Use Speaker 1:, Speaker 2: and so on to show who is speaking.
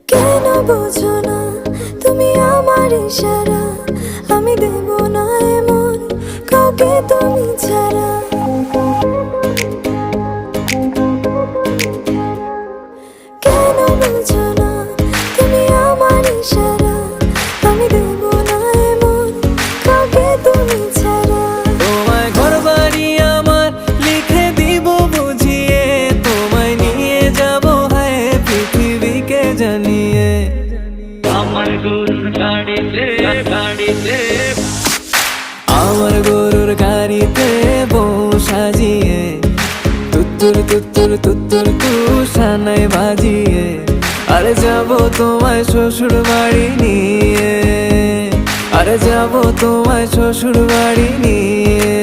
Speaker 1: কেন বোঝো না তুমি আমার ইশারা, আমি দেব না এমন কাউকে তুমি ছাড়া। কেন বোঝো না তুমি আমার ইশারা, আমি দেব না এমন কাউকে তুমি ছাড়া।
Speaker 2: তোমায় ঘর বাড়ি আমার লিখে দিব বুঝিয়ে, তোমায় নিয়ে যাব হায় পৃথিবীকে জানিয়ে।
Speaker 3: আমার গরুর গাড়িতে গাড়িতে
Speaker 2: আমার গরুর গাড়িতে বউ সাজিয়ে, তুত্তুর তুত্তুর তুত্তুর তুষানায় বাজিয়ে, আরে যাব তোমায় শ্বশুর বাড়ি নিয়ে, আরে যাব তোমায় শ্বশুর বাড়ি নিয়ে।